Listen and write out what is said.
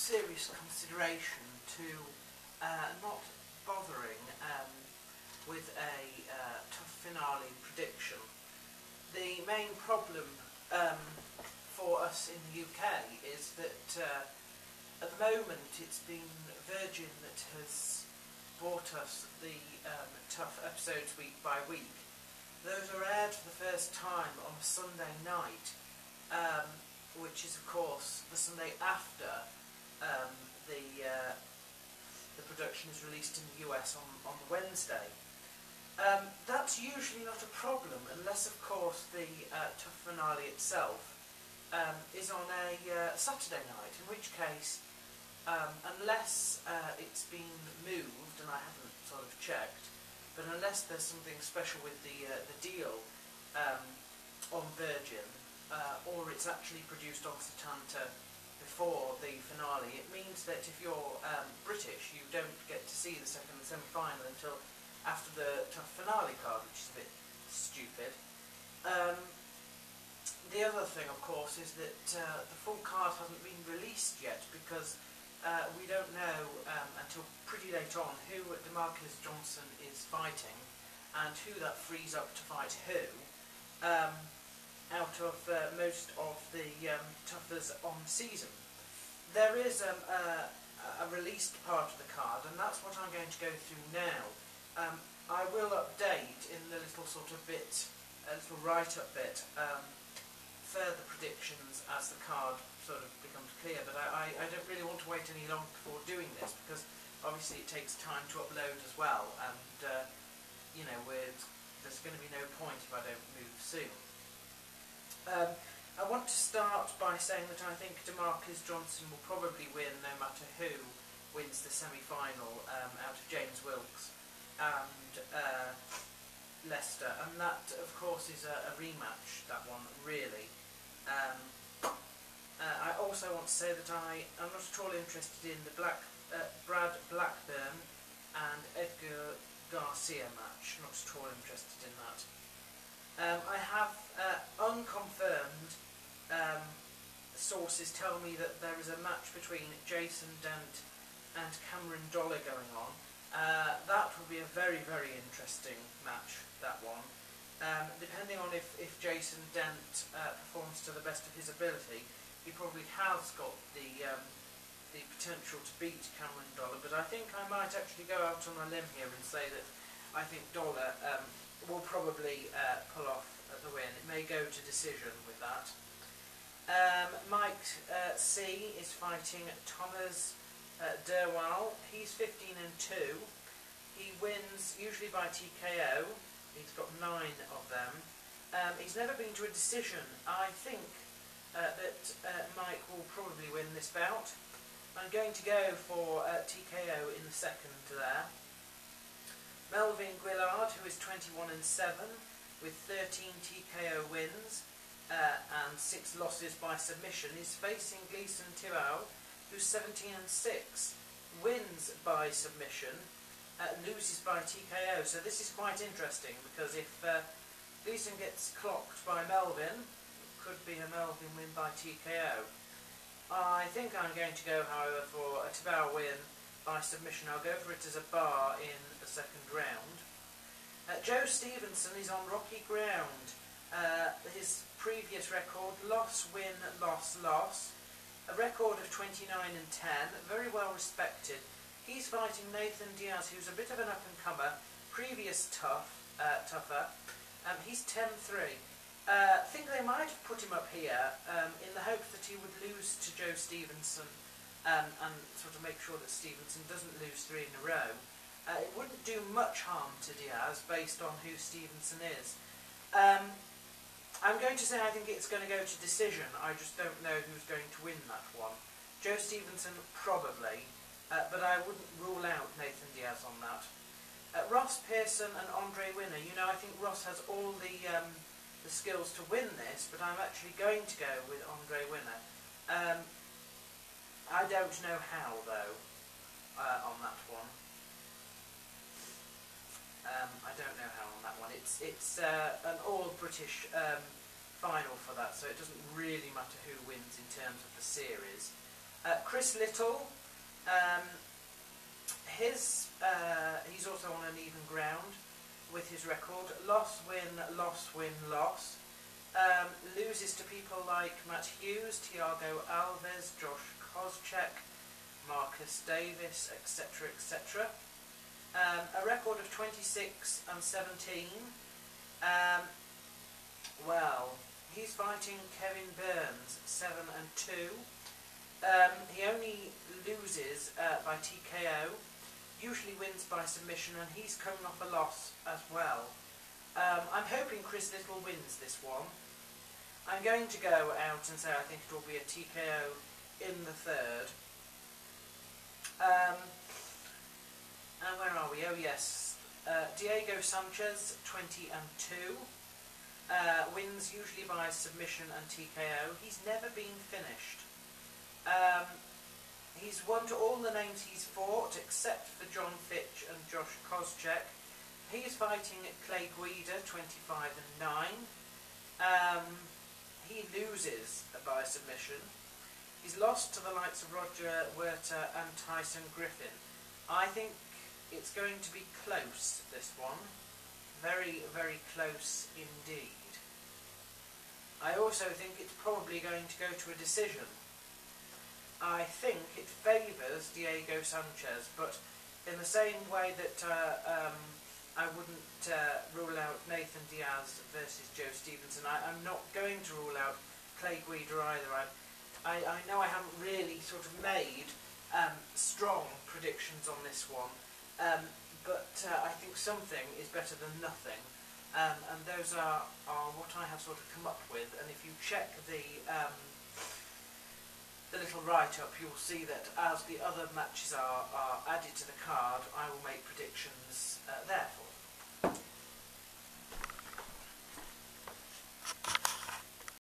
serious consideration to not bothering with a TUF Finale prediction. The main problem for us in the UK is that at the moment it's been Virgin that has brought us the TUF episodes week by week. Those are aired for the first time on a Sunday night, which is of course the Sunday after the production is released in the US on the Wednesday. That's usually not a problem unless of course the TUF Finale itself is on a Saturday night, in which case unless it's been moved, and I haven't sort of checked, but unless there's something special with the deal on Virgin, or it's actually produced on Setanta before the finale, it means that if you're British, you don't get to see the second and semi-final until after the TUF Finale card, which is a bit stupid. The other thing, of course, is that the full card hasn't been released yet, because we don't know until pretty late on who DeMarcus Johnson is fighting and who that frees up to fight who out of most of the TUFers on season. There is a released part of the card, and that's what I'm going to go through now. I will update in the little sort of bit, a little write-up bit, further predictions as the card sort of becomes clear, but I don't really want to wait any longer before doing this, because obviously it takes time to upload as well, and you know, there's going to be no point if I don't move soon. I want to start by saying that I think DeMarcus Johnson will probably win no matter who wins the semi-final out of James Wilkes and Leicester, and that of course is a rematch, that one, really. I also want to say that I am not at all interested in the Brad Blackburn and Edgar Garcia match, not at all interested in that. I have unconfirmed sources tell me that there is a match between Jason Dent and Cameron Dollar going on. That will be a very, very interesting match, that one. Depending on if Jason Dent performs to the best of his ability, he probably has got the potential to beat Cameron Dollar, but I think I might actually go out on a limb here and say that I think Dollar will probably pull off the win. It may go to decision with that. Mike C is fighting Thomas Derwal. He's 15-2. He wins usually by TKO. He's got 9 of them. He's never been to a decision. I think that Mike will probably win this bout. I'm going to go for TKO in the second there. Melvin Guillard, who is 21-7 with 13 TKO wins and 6 losses by submission, is facing Gleeson Tibau, who's 17-6, wins by submission, loses by TKO. So this is quite interesting, because if Gleeson gets clocked by Melvin, it could be a Melvin win by TKO. I think I'm going to go, however, for a Tibau win by submission. I'll go for it as a bar in the second round. Joe Stevenson is on rocky ground. His previous record, loss, win, loss, loss. A record of 29-10, very well respected. He's fighting Nathan Diaz, who's a bit of an up-and-comer, previous TUFer. He's 10-3. I think they might have put him up here in the hope that he would lose to Joe Stevenson and sort of make sure that Stevenson doesn't lose 3 in a row. It wouldn't do much harm to Diaz based on who Stevenson is. I'm going to say I think it's going to go to decision. I just don't know who's going to win that one. Joe Stevenson probably, but I wouldn't rule out Nathan Diaz on that. Ross Pearson and Andre Winner. You know, I think Ross has all the skills to win this, but I'm actually going to go with Andre Winner. I don't know how, though, on that one. I don't know how on that one. It's an all-British final for that, so it doesn't really matter who wins in terms of the series. Chris Little, he's also on an even ground with his record. Loss, win, loss, win, loss. Loses to people like Matt Hughes, Thiago Alves, Josh Kozchek, Marcus Davis, etc., etc. A record of 26 and 17. Well, he's fighting Kevin Burns, 7 and 2. He only loses by TKO, usually wins by submission, and he's coming off a loss as well. I'm hoping Chris Little wins this one. I'm going to go out and say I think it will be a TKO in the third. And where are we? Oh yes, Diego Sanchez, 20 and 2. Wins usually by submission and TKO. He's never been finished. He's won to all the names he's fought, except for John Fitch and Josh Kozchek. He's fighting Clay Guida, 25 and 9. He loses by submission. He's lost to the likes of Roger Huerta and Tyson Griffin. I think it's going to be close, this one. Very, very close indeed. I also think it's probably going to go to a decision. I think it favours Diego Sanchez, but in the same way that I wouldn't rule out Nathan Diaz versus Joe Stevenson, I'm not going to rule out Clay Guida either. I know I haven't really sort of made strong predictions on this one, but I think something is better than nothing, and those are what I have sort of come up with. And if you check the little write-up, you'll see that as the other matches are added to the card, I will make predictions therefore.